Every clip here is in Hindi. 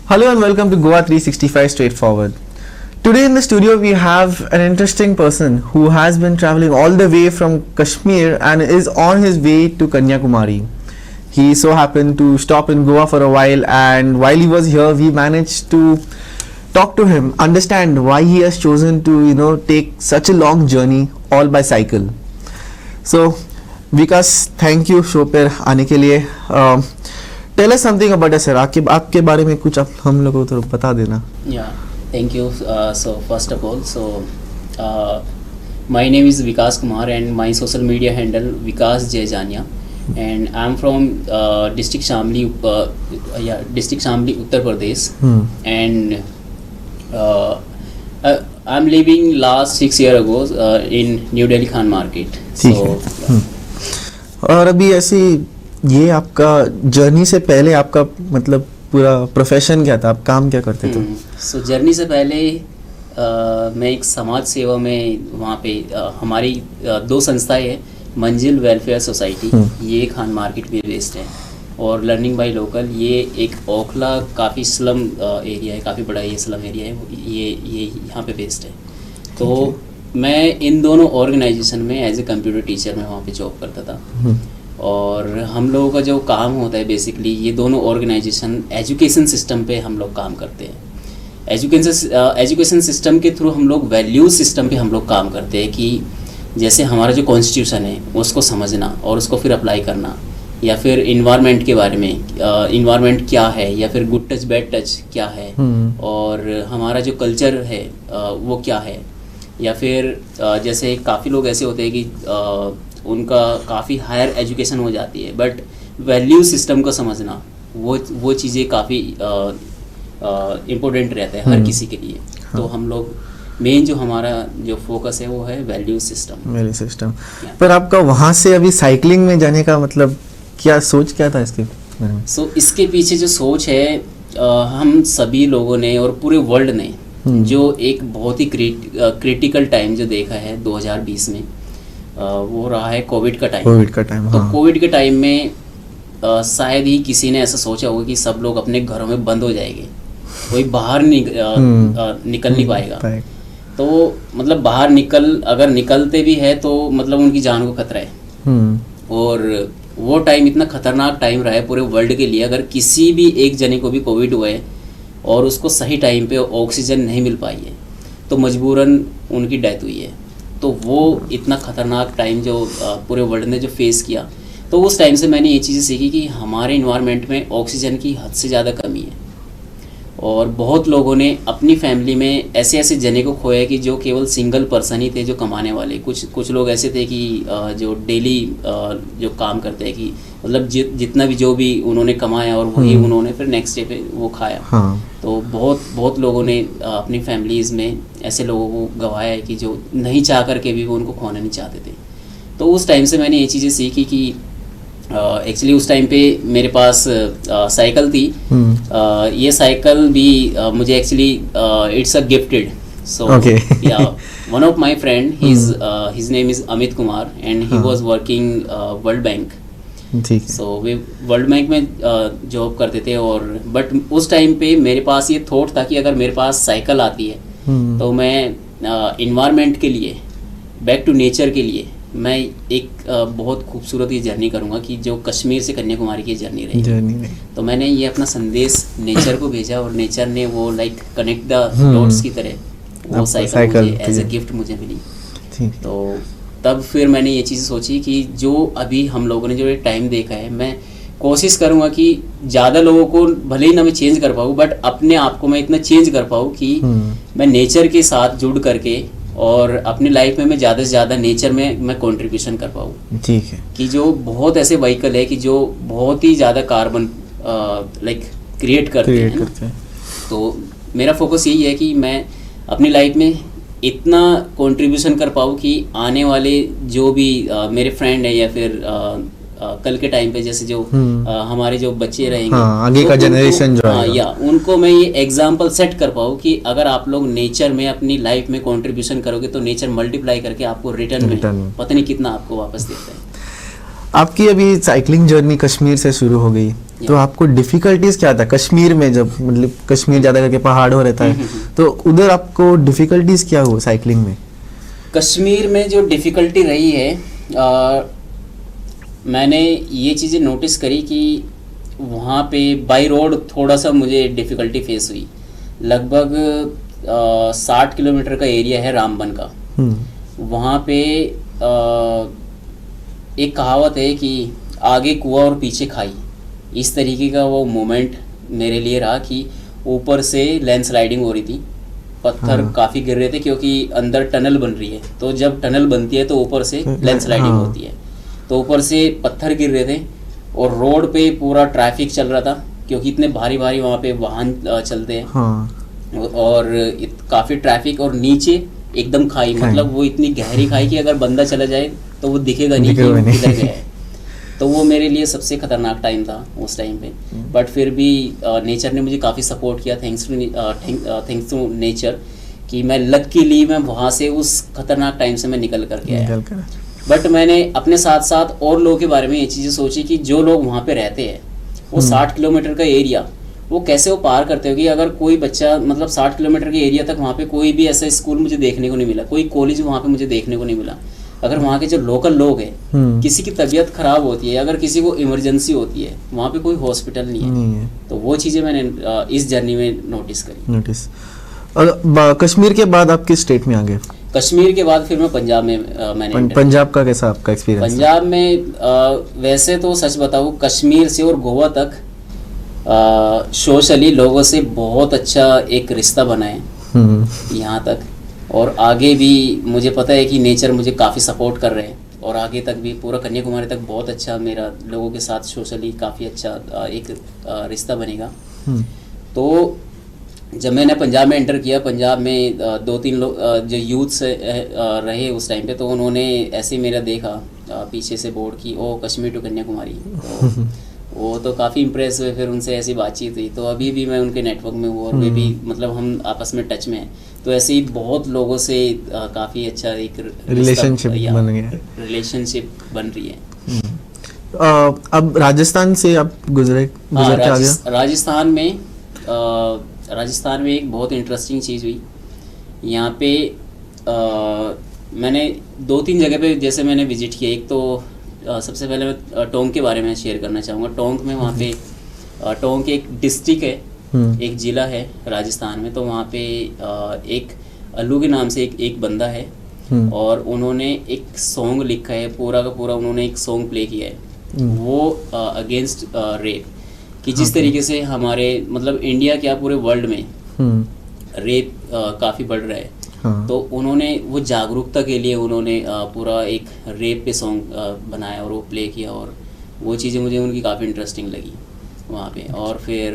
Hello and welcome to Goa 365 Straightforward. Today in the studio we have an interesting person who has been traveling all the way from Kashmir and is on his way to Kanyakumari. He so happened to stop in Goa for a while, and while he was here we managed to talk to him, understand why he has chosen to take such a long journey all by cycle. So Vikas, thank you show पर आने के लिए. Tell us something about us, sir. आपके बारे में कुछ आप हम लोगों को बता देना. Yeah, thank you. So first of all, my name is Vikas Kumar and my social media handle Vikas Jay Jania, and I'm from district Shamli, Uttar Pradesh, and I'm living last 6 years ago in New Delhi Khan Market. So और अभी ऐसी ये आपका जर्नी से पहले आपका मतलब पूरा प्रोफेशन क्या था, आप काम क्या करते थे? सो जर्नी से पहले मैं एक समाज सेवा में वहाँ पे हमारी दो संस्थाएं हैं, मंजिल वेलफेयर सोसाइटी, ये खान मार्केट में बेस्ड है, और लर्निंग बाय लोकल, ये एक ओखला काफ़ी स्लम एरिया है, काफ़ी बड़ा ये स्लम एरिया है, ये यहाँ पे बेस्ड है. तो मैं इन दोनों ऑर्गेनाइजेशन में एज ए कंप्यूटर टीचर मैं वहाँ पे जॉब करता था. और हम लोगों का जो काम होता है बेसिकली, ये दोनों ऑर्गेनाइजेशन एजुकेशन सिस्टम पे हम लोग काम करते हैं. एजुकेशन सिस्टम के थ्रू हम लोग वैल्यूज सिस्टम पे हम लोग काम करते हैं कि जैसे हमारा जो कॉन्स्टिट्यूशन है उसको समझना और उसको फिर अप्लाई करना, या फिर इन्वायरमेंट के बारे में, इन्वायरमेंट क्या है, या फिर गुड टच बैड टच क्या है, और हमारा जो कल्चर है वो क्या है, या फिर जैसे काफ़ी लोग ऐसे होते हैं कि उनका काफ़ी हायर एजुकेशन हो जाती है, बट वैल्यू सिस्टम को समझना वो चीज़ें काफ़ी इम्पोर्टेंट रहता है हर किसी के लिए. तो हम लोग मेन जो हमारा जो फोकस है वो है वैल्यू सिस्टम. पर आपका वहाँ से अभी साइकिलिंग में जाने का मतलब क्या सोच क्या था इसके बारे में? सो इसके पीछे जो सोच है, हम सभी लोगों ने और पूरे वर्ल्ड ने जो एक बहुत ही क्रिटिकल टाइम जो देखा है 2020 में, वो रहा है कोविड का टाइम. तो कोविड के टाइम में शायद ही किसी ने ऐसा सोचा होगा कि सब लोग अपने घरों में बंद हो जाएंगे, कोई बाहर निकल नहीं पाएगा. तो मतलब बाहर अगर निकलते भी है तो मतलब उनकी जान को खतरा है. और वो टाइम इतना खतरनाक टाइम रहा है पूरे वर्ल्ड के लिए. अगर किसी भी एक जने को भी कोविड हुआ है और उसको सही टाइम पे ऑक्सीजन नहीं मिल पाई है तो मजबूरन उनकी डेथ हुई है. तो वो इतना ख़तरनाक टाइम जो पूरे वर्ल्ड ने जो फेस किया, तो उस टाइम से मैंने ये चीज़ें सीखी कि हमारे इन्वायरमेंट में ऑक्सीजन की हद से ज़्यादा कमी है. और बहुत लोगों ने अपनी फैमिली में ऐसे जने को खोया कि जो केवल सिंगल पर्सन ही थे जो कमाने वाले. कुछ लोग ऐसे थे कि जो डेली जो काम करते हैं कि मतलब जितना भी जो भी उन्होंने कमाया और वही उन्होंने फिर नेक्स्ट डे पे वो खाया. तो बहुत लोगों ने अपनी फैमिलीज़ में ऐसे लोगों को गंवाया है कि जो नहीं चाह करके भी वो उनको खोना नहीं चाहते थे. तो उस टाइम से मैंने ये चीज़ें सीखी कि एक्चुअली उस टाइम पे मेरे पास साइकिल थी. ये साइकिल भी मुझे एक्चुअली इट्स अ गिफ्टेड. सो या one of my friend, his name is Amit Kumar and he was working world bank. So way world bank में जॉब करते थे. और बट उस टाइम पे मेरे पास ये थॉट था कि अगर मेरे पास साइकिल आती है तो मैं इन्वायरमेंट के लिए, बैक टू नेचर के लिए मैं एक बहुत खूबसूरत ये जर्नी करूँगा कि जो कश्मीर से कन्याकुमारी की जर्नी रही. तो मैंने ये अपना संदेश नेचर को भेजा और नेचर ने वो लाइक कनेक्ट द डॉट्स की तरह वो साइकिल मुझे एज ए गिफ्ट मुझे मिली. तो तब फिर मैंने ये चीज़ सोची कि जो अभी हम लोगों ने जो ये टाइम देखा है, मैं कोशिश करूँगा कि ज़्यादा लोगों को भले ही ना मैं चेंज कर पाऊँ, बट अपने आप को मैं इतना चेंज कर पाऊँ कि मैं नेचर के साथ जुड़ करके और अपनी लाइफ में मैं ज़्यादा से ज़्यादा नेचर में मैं कंट्रीब्यूशन कर पाऊँ. ठीक है. कि जो बहुत ऐसे व्हीकल है कि जो बहुत ही ज़्यादा कार्बन लाइक क्रिएट करते हैं. तो मेरा फोकस यही है कि मैं अपनी लाइफ में इतना कंट्रीब्यूशन कर पाऊँ कि आने वाले जो भी मेरे फ्रेंड है या फिर कल के टाइम पे जैसे जो हमारे जो बच्चे रहेंगे, आगे का जनरेशन जो है, या उनको मैं ये एग्जांपल सेट कर पाऊँ कि अगर आप लोग नेचर में अपनी लाइफ में कंट्रीब्यूशन करोगे तो नेचर मल्टीप्लाई करके आपको रिटर्न में पता नहीं कितना आपको वापस देता है. आपकी अभी साइकिलिंग जर्नी कश्मीर से शुरू हो गई, तो आपको डिफिकल्टीज क्या था कश्मीर में? जब मतलब कश्मीर ज़्यादा करके पहाड़ हो रहता है, तो उधर आपको डिफिकल्टीज क्या हुआ साइकिलिंग में? कश्मीर में जो डिफ़िकल्टी रही है, मैंने ये चीज़ें नोटिस करी कि वहाँ पे बाई रोड थोड़ा सा मुझे डिफ़िकल्टी फेस हुई। लगभग 60 किलोमीटर का एरिया है रामबन का। वहाँ पे एक कहावत है कि आगे कुआं और पीछे खाई, इस तरीके का वो मोमेंट मेरे लिए रहा कि ऊपर से लैंडस्लाइडिंग हो रही थी, पत्थर काफ़ी गिर रहे थे क्योंकि अंदर टनल बन रही है, तो जब टनल बनती है तो ऊपर से लैंडस्लाइडिंग होती है, तो ऊपर से पत्थर गिर रहे थे और रोड पे पूरा ट्रैफिक चल रहा था क्योंकि इतने भारी भारी वहाँ पे वाहन चलते हैं। और काफ़ी ट्रैफिक और नीचे एकदम खाई, मतलब वो इतनी गहरी खाई कि अगर बंदा चला जाए तो वो दिखेगा नहीं कि वो किधर गया है। तो वो मेरे लिए सबसे खतरनाक टाइम था उस टाइम पे। बट फिर भी नेचर ने मुझे काफ़ी सपोर्ट किया, थैंक्स टू नेचर, कि मैं लकीली मैं वहाँ से उस खतरनाक टाइम से मैं निकल करके आया। बट मैंने अपने साथ साथ और लोगों के बारे में ये चीज़ें सोची कि जो लोग वहाँ पे रहते हैं, वो 60 किलोमीटर का एरिया वो कैसे वो पार करते होगी। अगर कोई बच्चा मतलब 60 किलोमीटर के एरिया तक, वहाँ पे कोई भी ऐसा स्कूल मुझे देखने को नहीं मिला, कोई कॉलेज वहाँ पे मुझे देखने को नहीं मिला। अगर वहाँ के जो लोकल लोग हैं, किसी की तबीयत खराब होती है, अगर किसी को इमरजेंसी होती है, वहाँ पे कोई हॉस्पिटल नहीं है। तो वो चीज़ें मैंने इस जर्नी में नोटिस करी। और कश्मीर के बाद आप किस स्टेट में आ गए? कश्मीर के बाद फिर मैं पंजाब में मैंने पंजाब का कैसा आपका एक्सपीरियंस? पंजाब में वैसे तो सच बताऊँ, कश्मीर से और गोवा तक सोशली लोगों से बहुत अच्छा एक रिश्ता बना है यहाँ तक, और आगे भी मुझे पता है कि नेचर मुझे काफ़ी सपोर्ट कर रहे हैं, और आगे तक भी पूरा कन्याकुमारी तक बहुत अच्छा मेरा लोगों के साथ सोशली काफ़ी अच्छा एक रिश्ता बनेगा। तो जब मैंने पंजाब में एंटर किया, पंजाब में 2-3 लोग जो यूथ से रहे उस टाइम पे, तो उन्होंने ऐसे मेरा देखा पीछे से बोर्ड की ओ कश्मीर टू कन्याकुमारी, तो वो तो काफ़ी इम्प्रेस हुए। फिर उनसे ऐसी बातचीत हुई, तो अभी भी मैं उनके नेटवर्क में हूँ और वे भी मतलब हम आपस में टच में हैं। तो ऐसे ही बहुत लोगों से काफ़ी अच्छा एक रिलेशनशिप बन रही है। अब राजस्थान से आप गुजर के आ गए। राजस्थान में एक बहुत इंटरेस्टिंग चीज़ हुई यहाँ पे। मैंने 2-3 जगह पे जैसे मैंने विजिट किया। एक तो सबसे पहले मैं टोंक के बारे में शेयर करना चाहूँगा। टोंक में वहाँ पे टोंक एक डिस्ट्रिक्ट है, एक ज़िला है राजस्थान में। तो वहाँ पे एक अल्लू के नाम से एक बंदा है, और उन्होंने एक सॉन्ग लिखा है, पूरा का पूरा उन्होंने एक सॉन्ग प्ले किया है वो अगेंस्ट रेप, कि जिस तरीके से हमारे मतलब इंडिया क्या पूरे वर्ल्ड में रेप काफ़ी बढ़ रहा है। तो उन्होंने वो जागरूकता के लिए उन्होंने पूरा एक रेप पे सॉन्ग बनाया और वो प्ले किया, और वो चीज़ें मुझे उनकी काफ़ी इंटरेस्टिंग लगी वहाँ पे। और फिर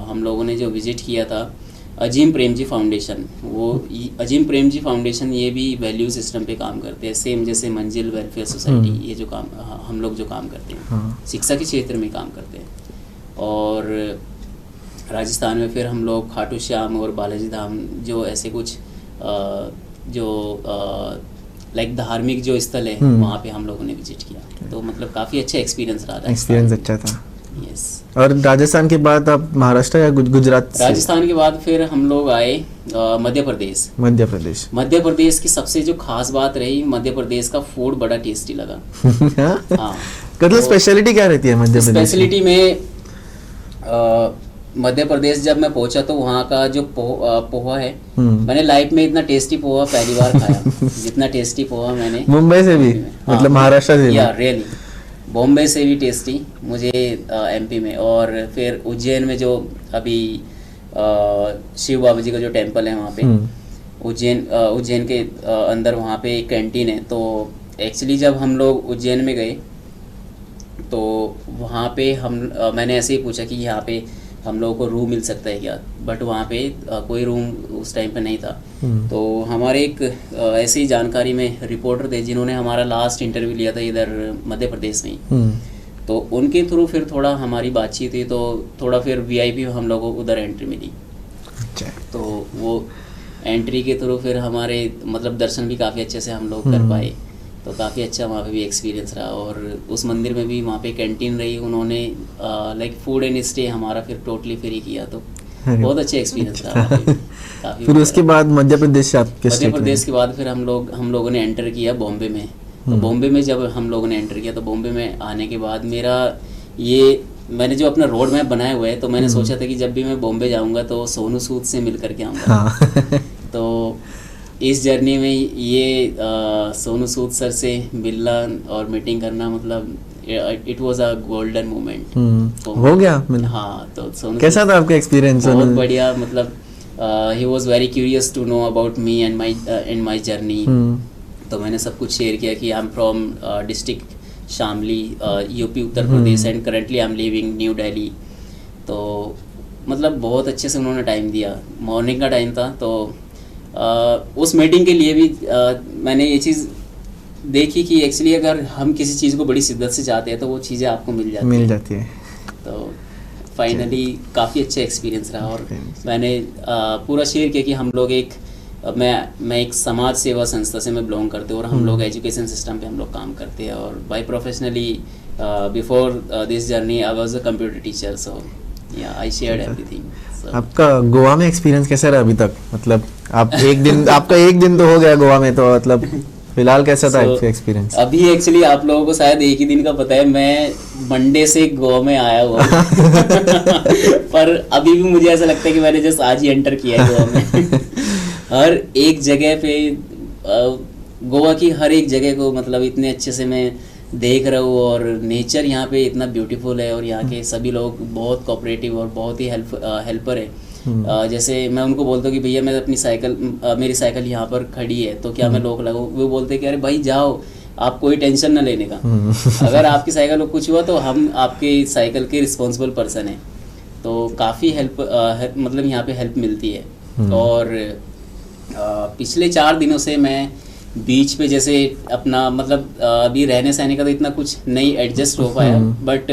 हम लोगों ने जो विज़िट किया था अजीम प्रेमजी फाउंडेशन, वो अजीम प्रेमजी फाउंडेशन ये भी वैल्यू सिस्टम पे काम करते हैं, सेम जैसे मंजिल वेलफेयर सोसाइटी, ये जो काम हम लोग जो काम करते हैं शिक्षा के क्षेत्र में काम करते हैं। और राजस्थान में फिर हम लोग खाटू श्याम और बालाजी धाम, जो ऐसे कुछ जो लाइक धार्मिक जो स्थल है वहाँ पे हम लोगों ने विजिट किया। तो मतलब काफ़ी अच्छा एक्सपीरियंस रहा। एक्सपीरियंस अच्छा था। यस। और राजस्थान के बाद आप महाराष्ट्र या गुजरात? राजस्थान के बाद फिर हम लोग आए मध्य प्रदेश। मध्य प्रदेश की सबसे जो खास बात रही, मध्य प्रदेश का फूड बड़ा टेस्टी लगा। हाँ, मतलब स्पेशलिटी क्या रहती है मध्य प्रदेश? स्पेशलिटी में मध्य प्रदेश जब मैं पहुंचा तो वहाँ का जो पोहा है, मैंने लाइफ में इतना टेस्टी पोहा पहली बार खाया जितना टेस्टी पोहा मैंने मुंबई से भी मतलब महाराष्ट्र से भी। या रियली बॉम्बे से भी टेस्टी मुझे एमपी में। और फिर उज्जैन में जो अभी शिव बाबा जी का जो टेम्पल है वहाँ पे, उज्जैन के अंदर वहाँ पे एक कैंटीन है। तो एक्चुअली जब हम लोग उज्जैन में गए तो वहाँ पे मैंने ऐसे ही पूछा कि यहाँ पे हम लोगों को रूम मिल सकता है क्या, बट वहाँ पे कोई रूम उस टाइम पे नहीं था। तो हमारे एक ऐसे ही जानकारी में रिपोर्टर थे जिन्होंने हमारा लास्ट इंटरव्यू लिया था इधर मध्य प्रदेश में ही। तो उनके थ्रू फिर थोड़ा हमारी बातचीत हुई, तो थोड़ा फिर वीआईपी हम लोगों को उधर एंट्री मिली। तो वो एंट्री के थ्रू फिर हमारे मतलब दर्शन भी काफ़ी अच्छे से हम लोग कर पाए। तो काफ़ी अच्छा वहाँ पे भी एक्सपीरियंस रहा। और उस मंदिर में भी वहाँ पे कैंटीन रही, उन्होंने लाइक फूड एंड स्टे हमारा फिर टोटली फ्री किया, तो अरे बहुत अच्छे एक्सपीरियंस रहा वहाँ पे भी। काफ़ी फिर उसके बाद मध्य प्रदेश से आपके मध्य स्टेट में प्रदेश के बाद फिर हम लोगों ने एंटर किया बॉम्बे में। तो बॉम्बे में जब हम लोगों ने एंटर किया, तो बॉम्बे में आने के बाद मेरा ये मैंने जो अपना रोड मैप बनाया हुआ है, तो मैंने सोचा था कि जब भी मैं बॉम्बे जाऊंगा तो सोनू सूद से मिल करके आऊँगा। हाँ तो इस जर्नी में ये सोनू सूद सर से मिलना और मीटिंग करना, मतलब it was a golden moment. हो गया मिल। हाँ, तो सोनू कैसा था आपका एक्सपीरियंस? बहुत बढ़िया, मतलब he was very curious to know about me and my journey. तो मैंने सब कुछ शेयर किया कि I am from district Shamli, UP Uttar Pradesh, and currently I am living New Delhi. तो मतलब बहुत अच्छे से उन्होंने टाइम दिया, मॉर्निंग का टाइम था। तो उस मीटिंग के लिए भी मैंने ये चीज़ देखी कि एक्चुअली अगर हम किसी चीज़ को बड़ी शिद्दत से चाहते हैं तो वो चीज़ें आपको मिल जाती है। तो फाइनली काफ़ी अच्छा एक्सपीरियंस रहा। और मैंने पूरा शेयर किया कि हम लोग मैं एक समाज सेवा संस्था से मैं बिलोंग करते हैं, और हम लोग एजुकेशन सिस्टम पे हम लोग काम करते हैं। और by professionally before this journey I was a computer teacher, so yeah I shared everything. आपका गोवा में एक्सपीरियंस कैसा रहा अभी तक? मतलब आप आपका एक दिन तो हो गया गोवा में, तो मतलब फिलहाल कैसा था एक्सपीरियंस? अभी एक्चुअली आप लोगों को शायद एक ही दिन का पता है, मैं मंडे से गोवा में आया हुआ पर अभी भी मुझे ऐसा लगता है कि मैंने जस्ट आज ही एंटर किया है गोवा में। हर एक जगह पे गोवा की हर एक जगह को मतलब इतने अच्छे से मैं देख रहा हूँ, और नेचर यहाँ पे इतना ब्यूटीफुल है, और यहाँ के सभी लोग बहुत कोऑपरेटिव और बहुत ही हेल्पर है। जैसे मैं उनको बोलता हूँ कि भैया मैं अपनी मेरी साइकिल यहाँ पर खड़ी है, तो क्या मैं लॉक लगाऊँ? वो बोलते हैं कि अरे भाई जाओ, आप कोई टेंशन ना लेने का, अगर आपकी साइकिल को कुछ हुआ तो हम आपके साइकिल के रिस्पॉन्सिबल पर्सन हैं। तो काफ़ी मतलब यहाँ पे हेल्प मिलती है। और पिछले 4 दिनों से मैं बीच पे जैसे अपना मतलब अभी रहने सहने का तो इतना कुछ नहीं एडजस्ट हो पाया, बट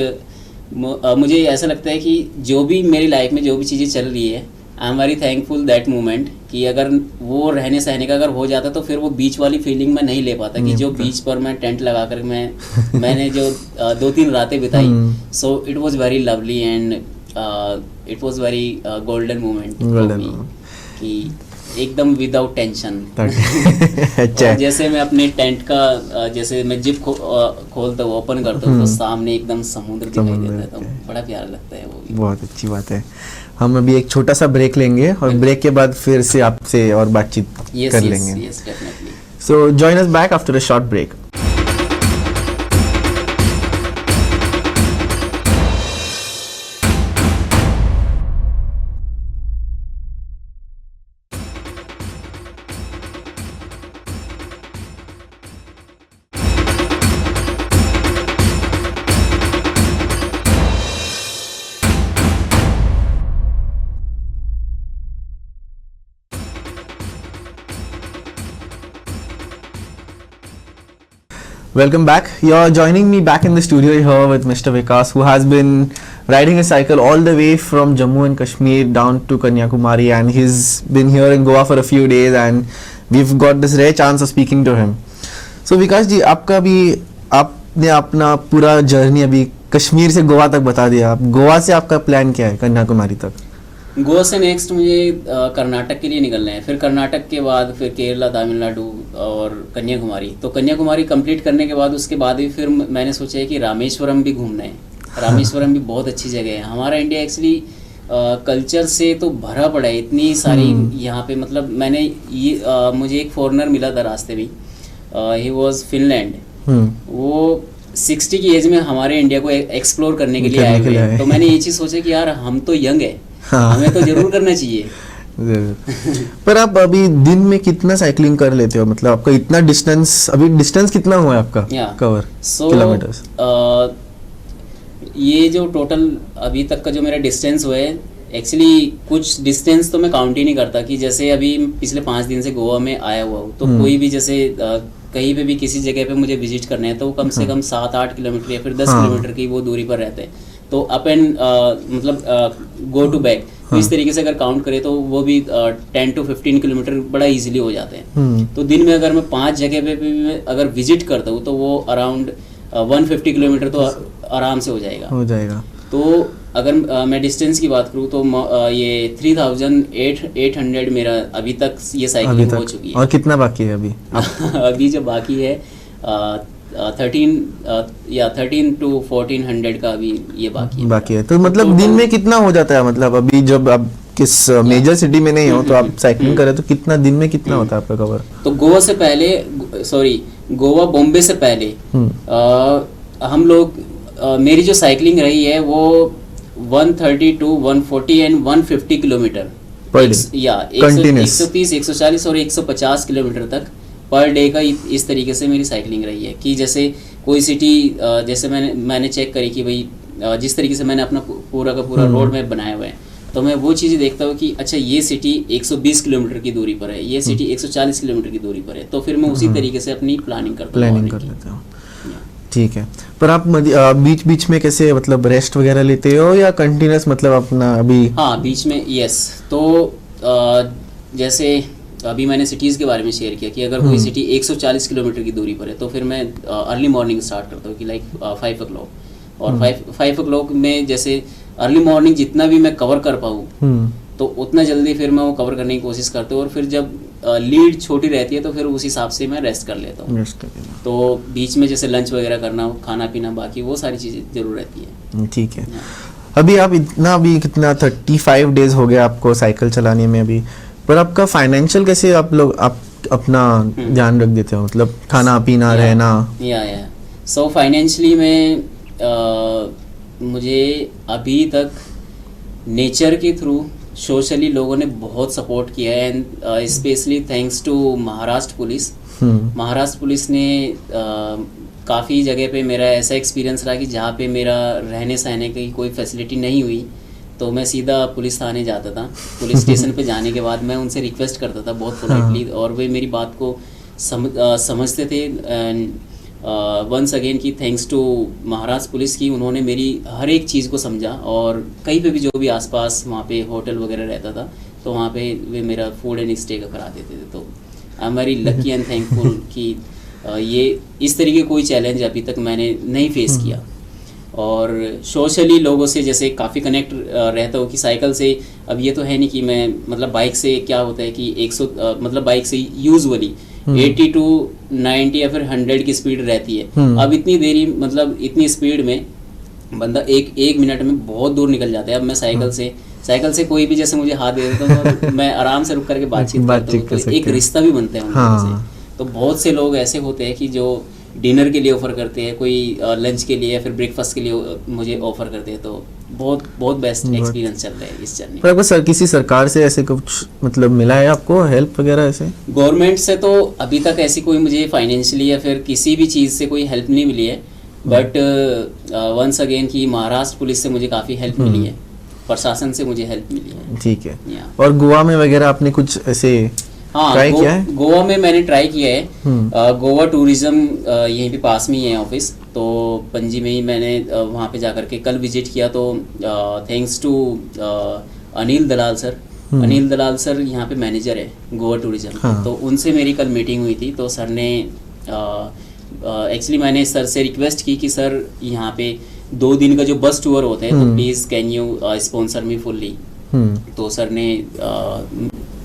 मुझे ऐसा लगता है कि जो भी मेरी लाइफ में जो भी चीज़ें चल रही है, आई am very thankful that moment, कि अगर वो रहने सहने का अगर हो जाता तो फिर वो बीच वाली फीलिंग मैं नहीं ले पाता, कि जो बीच पर मैं टेंट लगा कर मैंने जो 2-3 रातें बिताई, so it was very lovely and it was very golden moment for me, कि एकदम विदाउट टेंशन। अच्छा। जैसे मैं अपने टेंट का जैसे मैं जिप खोलता हूँ, ओपन करता हूँ, तो सामने एकदम समुद्र दिखाई देता है, तो बड़ा प्यारा लगता है वो भी। बहुत अच्छी बात है। हम अभी एक छोटा सा ब्रेक लेंगे, और ब्रेक के बाद फिर से आपसे और बातचीत कर लेंगे। Yes, definitely. So join us back after a short break. Welcome back. You're joining me back in the studio here with Mr. Vikas, who has been riding a cycle all the way from Jammu and Kashmir down to Kanyakumari, and he's been here in Goa for a few days, and we've got this rare chance of speaking to him. So Vikas जी, आपका भी आपने अपना पूरा जर्नी अभी कश्मीर से गोवा तक बता दिया। आप गोवा से आपका प्लान क्या है कन्याकुमारी तक? गोवा से नेक्स्ट मुझे कर्नाटक के लिए निकलना है, फिर कर्नाटक के बाद फिर केरला, तमिलनाडु और कन्याकुमारी। तो कन्याकुमारी कंप्लीट करने के बाद उसके बाद भी फिर मैंने सोचा है कि रामेश्वरम भी घूमना है। रामेश्वरम भी बहुत अच्छी जगह है। हमारा इंडिया एक्चुअली कल्चर से तो भरा पड़ा है, इतनी सारी यहाँ पे मतलब मैंने ये मुझे एक फॉरेनर मिला था रास्ते में, ही वाज फिनलैंड। वो 60 की एज में हमारे इंडिया को एक्सप्लोर करने के लिए आए हुए। तो मैंने ये चीज़ सोचा कि यार हम तो यंग है, हमें तो जरूर करना चाहिए। पर आप अभी दिन में कितना साइकिलिंग कर लेते हो? मतलब आपका इतना डिस्टेंस, अभी डिस्टेंस कितना हुआ है आपका कवर किलोमीटर्स? ये जो टोटल अभी तक का जो मेरा डिस्टेंस हुआ है, एक्चुअली कुछ डिस्टेंस तो मैं काउंट ही नहीं करता, कि जैसे अभी पिछले 5 दिन से गोवा में आया हुआ हूँ, तो कोई भी जैसे कहीं पे भी किसी जगह पे मुझे विजिट करना है, तो कम से कम 7-8 किलोमीटर या फिर 10 किलोमीटर की वो दूरी पर रहते हैं। तो अप एंड मतलब गो टू बैक तो इस तरीके से अगर काउंट करें तो वो भी 10 to 15 किलोमीटर बड़ा इजीली हो जाते हैं। तो दिन में अगर मैं 5 जगह पे भी मैं अगर विजिट करता हूँ तो वो अराउंड 150 किलोमीटर तो आराम से हो जाएगा। तो अगर मैं डिस्टेंस की बात करूँ तो ये 3800 मेरा अभी तक ये साइकिलिंग हो चुकी है। और कितना बाकी है अभी? अभी जो बाकी है 13 to 1400 का अभी ये बाकी है। तो मतलब दिन में कितना हो जाता है? मतलब अभी जब आप किस मेजर सिटी में नहीं हो तो आप साइकिलिंग करें तो कितना दिन में कितना होता है आपका कवर? तो गोवा से पहले गोवा बॉम्बे से पहले हम लोग मेरी जो साइकिलिंग रही है वो 130 to 140 and 150 kilometre per day या 130 140 और 150 किलोमीटर तक पर डे का इस तरीके से मेरी साइकिलिंग रही है। कि जैसे कोई सिटी जैसे मैंने चेक करी कि भाई जिस तरीके से मैंने अपना पूरा का पूरा रोड मैप बनाया हुआ है तो मैं वो चीज़ें देखता हूँ कि अच्छा ये सिटी 120 किलोमीटर की दूरी पर है, ये सिटी 140 किलोमीटर की दूरी पर है, तो फिर मैं उसी तरीके से अपनी प्लानिंग कर लेता हूँ। ठीक है। पर आप बीच बीच में कैसे मतलब रेस्ट वगैरह लेते हो या कंटिन्यूस मतलब अपना अभी? हाँ, बीच में यस। तो जैसे अभी मैंने सिटीज़ के बारे में शेयर किया कि अगर कोई सिटी 140 किलोमीटर की दूरी पर है तो फिर मैं अर्ली मॉर्निंग स्टार्ट करता हूँ कि लाइक 5 o'clock। और 5 o'clock में जैसे अर्ली मॉर्निंग जितना भी मैं कवर कर पाऊँ तो उतना जल्दी फिर मैं वो कवर करने की कोशिश करता हूँ। और फिर जब लीड छोटी रहती है तो फिर उस हिसाब से मैं रेस्ट कर लेता हूँ। तो बीच में जैसे लंच वगैरह करना, खाना पीना, बाकी वो सारी चीज़ें जरूर रहती है। ठीक है। अभी आप अभी कितना 35 डेज हो गए आपको साइकिल चलाने में अभी, पर आपका फाइनेंशियल कैसे आप अपना ध्यान रख देते हो? मतलब खाना पीना रहना? सो फाइनेंशियली में मुझे अभी तक नेचर के थ्रू सोशली लोगों ने बहुत सपोर्ट किया है and specially thanks to Maharashtra police. Maharashtra police ने काफ़ी जगह पे मेरा ऐसा एक्सपीरियंस रहा कि जहाँ पे मेरा रहने सहने की कोई फैसिलिटी नहीं हुई तो मैं सीधा पुलिस थाने जाता था। पुलिस स्टेशन पे जाने के बाद मैं उनसे रिक्वेस्ट करता था बहुत पोलाइटली और वे मेरी बात को समझते थे। एंड वंस अगेन की थैंक्स टू महाराष्ट्र पुलिस की, उन्होंने मेरी हर एक चीज़ को समझा और कहीं पे भी जो भी आसपास वहाँ पे होटल वगैरह रहता था तो वहाँ पे वे मेरा फूड एंड स्टे का करा देते थे। तो आई am very lucky and thankful कि ये इस तरीके कोई चैलेंज अभी तक मैंने नहीं फेस किया। और सोशली लोगों से जैसे काफ़ी कनेक्ट रहता हूँ कि साइकिल से अब ये तो है नहीं कि मैं मतलब बाइक से क्या होता है कि 100 मतलब बाइक से यूजुअली 80 to 90 या फिर 100 की स्पीड रहती है। अब इतनी देरी मतलब इतनी स्पीड में बंदा एक मिनट में बहुत दूर निकल जाता है। अब मैं साइकिल से कोई भी जैसे मुझे हाथ दे देता हूँ तो मैं आराम से रुक करके बातचीत करता हूँ, तो एक रिश्ता भी बनता है उनके से। तो बहुत से लोग ऐसे होते हैं कि जो डिनर के लिए ऑफर करते हैं, कोई लंच के लिए या फिर ब्रेकफास्ट के लिए मुझे ऑफर करते हैं। तो बहुत बेस्ट एक्सपीरियंस चल रहा है इस जर्नी। पर आपको किसी सरकार से ऐसे कुछ मतलब मिला है आपको हेल्प वगैरह ऐसे? गवर्नमेंट से तो अभी तक ऐसी कोई मुझे फाइनेंशियली या फिर किसी भी चीज़ से कोई हेल्प नहीं मिली है। बट वंस अगेन की महाराष्ट्र पुलिस से मुझे काफ़ी हेल्प मिली है, प्रशासन से मुझे हेल्प मिली है। ठीक है। और गोवा में वगैरह आपने कुछ ऐसे ट्राई किया है? गोवा में मैंने ट्राई किया है। गोवा टूरिज्म यहीं पे पास में ही है ऑफिस, तो पणजी में ही मैंने वहाँ पे जाकर के कल विजिट किया। तो thanks to Anil Dalal sir, Anil Dalal sir यहाँ पे मैनेजर है गोवा टूरिज्म। तो उनसे मेरी कल मीटिंग हुई थी। तो सर ने एक्चुअली मैंने सर से रिक्वेस्ट की कि सर यहाँ पे 2 दिन का जो बस टूर होते हैं तो please can you sponsor me fully. तो सर ने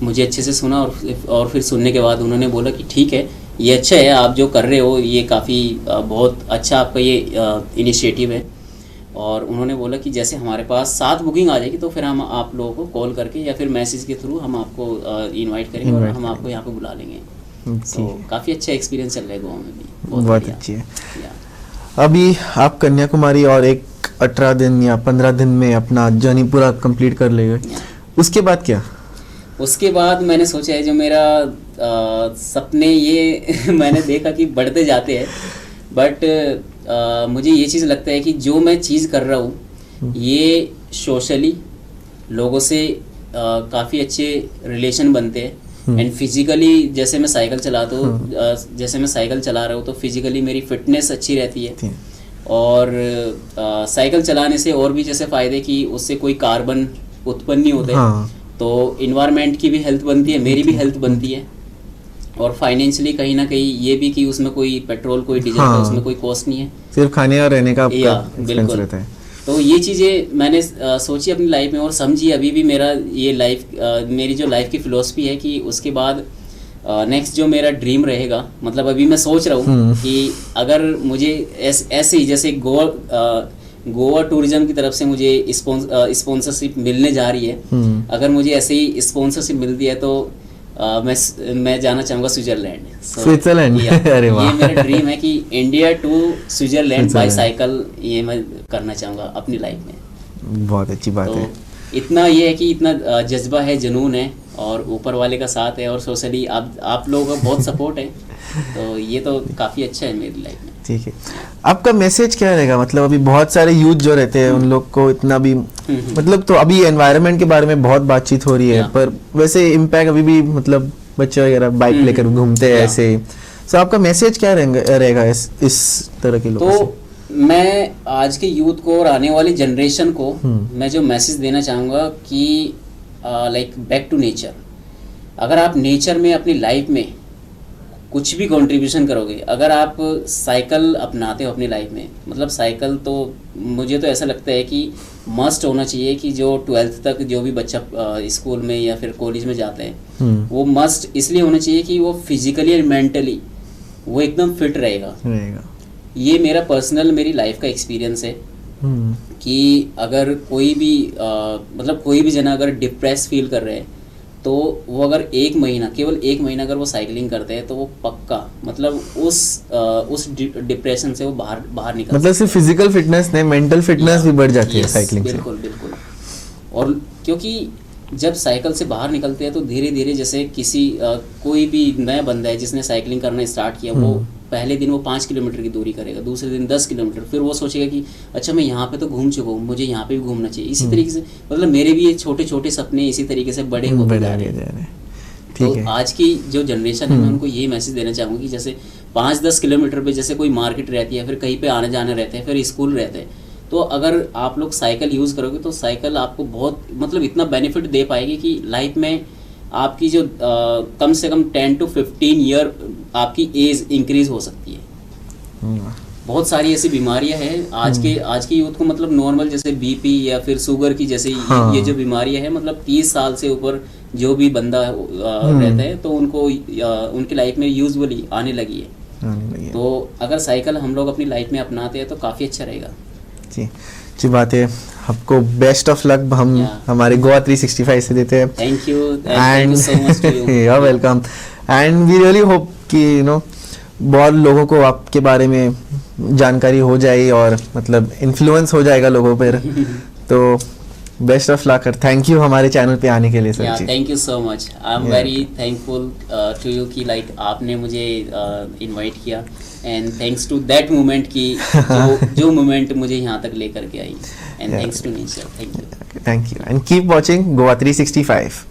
मुझे अच्छे से सुना और फिर सुनने के बाद उन्होंने बोला कि ठीक है, ये अच्छा है, आप जो कर रहे हो ये काफ़ी बहुत अच्छा आपका ये इनिशिएटिव है। और उन्होंने बोला कि जैसे हमारे पास 7 बुकिंग आ जाएगी तो फिर हम आप लोगों को कॉल करके या फिर मैसेज के थ्रू हम आपको इनवाइट करेंगे और हम आपको यहाँ पे बुला लेंगे। तो काफ़ी अच्छा एक्सपीरियंस चल रहा है गोवा में भी, बहुत अच्छी है। अभी आप कन्याकुमारी और एक 18 दिन या 15 दिन में अपना जर्नी पूरा कंप्लीट कर लेंगे, उसके बाद क्या? उसके बाद मैंने सोचा है जो मेरा सपने ये मैंने देखा कि बढ़ते जाते हैं। बट मुझे ये चीज़ लगता है कि जो मैं चीज़ कर रहा हूँ ये सोशली लोगों से काफ़ी अच्छे रिलेशन बनते हैं। एंड फिजिकली जैसे मैं साइकिल चलाता हूँ, जैसे मैं साइकिल चला रहा हूँ तो फिजिकली मेरी फिटनेस अच्छी रहती है। और साइकिल चलाने से और भी जैसे फ़ायदे कि उससे कोई कार्बन उत्पन्न नहीं होते हाँ। तो इन्वायरमेंट की भी हेल्थ बनती है, मेरी भी हेल्थ बनती है, और फाइनेंशियली कहीं ना कहीं ये भी कि उसमें कोई पेट्रोल कोई डीजल का उसमें कोई कॉस्ट नहीं है, सिर्फ खाने और रहने का आपका या एक्सपेंस बिल्कुल। रहता है। तो ये चीज़ें मैंने सोची अपनी लाइफ में और समझी। अभी भी मेरा ये मेरी जो लाइफ की फिलोसफी है कि उसके बाद नेक्स्ट जो मेरा ड्रीम रहेगा, मतलब अभी मैं सोच रहा हूँ कि अगर मुझे ऐसे ही जैसे गोवा टूरिज्म की तरफ से मुझे स्पॉन्सरशिप मिलने जा रही है, अगर मुझे ऐसे ही स्पॉन्सरशिप मिलती है तो मैं जाना चाहूँगा स्विट्जरलैंड। स्विट्जरलैंड अरे वाह, ये मेरा ड्रीम है कि India to Switzerland by cycle, ये मैं करना चाहूँगा अपनी लाइफ में। बहुत अच्छी बात तो है। इतना ये है कि इतना जज्बा है, जुनून है, और ऊपर वाले का साथ है, और सोशली आप लोगों का बहुत सपोर्ट है, तो ये तो काफ़ी अच्छा है मेरी लाइफ में। ठीक है, आपका मैसेज क्या रहेगा? मतलब अभी बहुत सारे यूथ जो रहते हैं उन लोग को इतना भी मतलब, तो अभी एनवायरनमेंट के बारे में बहुत बातचीत हो रही है, पर वैसे इम्पैक्ट अभी भी मतलब बच्चे वगैरह बाइक लेकर घूमते हैं ऐसे, तो आपका मैसेज क्या रहेगा इस तरह के लोगों से? तो मैं आज के यूथ को और आने वाली जनरेशन को मैं जो मैसेज देना चाहूँगा कि लाइक बैक टू नेचर। अगर आप नेचर में अपनी लाइफ में कुछ भी कंट्रीब्यूशन करोगे, अगर आप साइकिल अपनाते हो अपनी लाइफ में, मतलब साइकिल तो मुझे तो ऐसा लगता है कि मस्ट होना चाहिए कि जो 12th तक जो भी बच्चा स्कूल में या फिर कॉलेज में जाते हैं वो मस्ट इसलिए होना चाहिए कि वो फिजिकली एंड मेंटली वो एकदम फिट रहेगा। ये मेरा पर्सनल मेरी लाइफ का एक्सपीरियंस है कि अगर कोई भी मतलब कोई भी जना अगर डिप्रेस फील कर रहे हैं तो वो अगर केवल एक महीना अगर वो साइकिलिंग करते हैं तो वो पक्का मतलब उस डिप्रेशन से वो बाहर निकल, मतलब सिर्फ फिजिकल फिटनेस नहीं, मेंटल फिटनेस भी बढ़ जाती है साइकिलिंग से। बिल्कुल बिल्कुल। और क्योंकि जब साइकिल से बाहर निकलते हैं तो धीरे धीरे जैसे कोई भी नया बंदा है जिसने साइकिलिंग करना स्टार्ट किया, वो पहले दिन वो 5 किलोमीटर की दूरी करेगा, दूसरे दिन 10 किलोमीटर, फिर वो सोचेगा कि अच्छा मैं यहाँ पे तो घूम चुका हूँ, मुझे यहाँ पे भी घूमना चाहिए। इसी तरीके से मतलब मेरे भी ये छोटे छोटे सपने इसी तरीके से बड़े होते जा रहे हैं। तो आज की जो जनरेशन है मैं उनको ये मैसेज देना चाहूँगा कि जैसे 5-10 किलोमीटर पे जैसे कोई मार्केट रहती है, फिर कहीं पे आने जाने रहते हैं, फिर स्कूल रहते हैं, तो अगर आप लोग साइकिल यूज़ करोगे तो साइकिल आपको बहुत मतलब इतना बेनिफिट दे पाएगी कि लाइफ में आपकी जो कम से कम 10 to 15 ईयर आपकी एज इंक्रीज हो सकती है। बहुत सारी ऐसी बीमारियां हैं आज के यूथ को, मतलब नॉर्मल जैसे बीपी या फिर शुगर की जैसे ये जो बीमारियां हैं, मतलब 30 साल से ऊपर जो भी बंदा रहता है तो उनको उनकी लाइफ में यूजुअली आने लगी है। तो अगर साइकिल हम लोग अपनी लाइफ में अपनाते हैं तो काफ़ी अच्छा रहेगा। जी अच्छी बात है, आपको बेस्ट ऑफ लक हम हमारे गोवा 365 से देते हैं। Thank you so much to you. You are welcome and we really hope कि यू नो बहुत लोगों को आपके बारे में जानकारी हो जाए और मतलब इन्फ्लुएंस हो जाएगा लोगों पर। तो बेस्ट ऑफ लक और थैंक यू हमारे चैनल पे आने के लिए sir ji. Thank you so much, I am very thankful to you कि लाइक आपने मुझे इनवाइट किया, and thanks to that moment की जो मोमेंट मुझे यहाँ तक लेकर के आई, and thanks to nature. Thank you and keep watching Goa 365।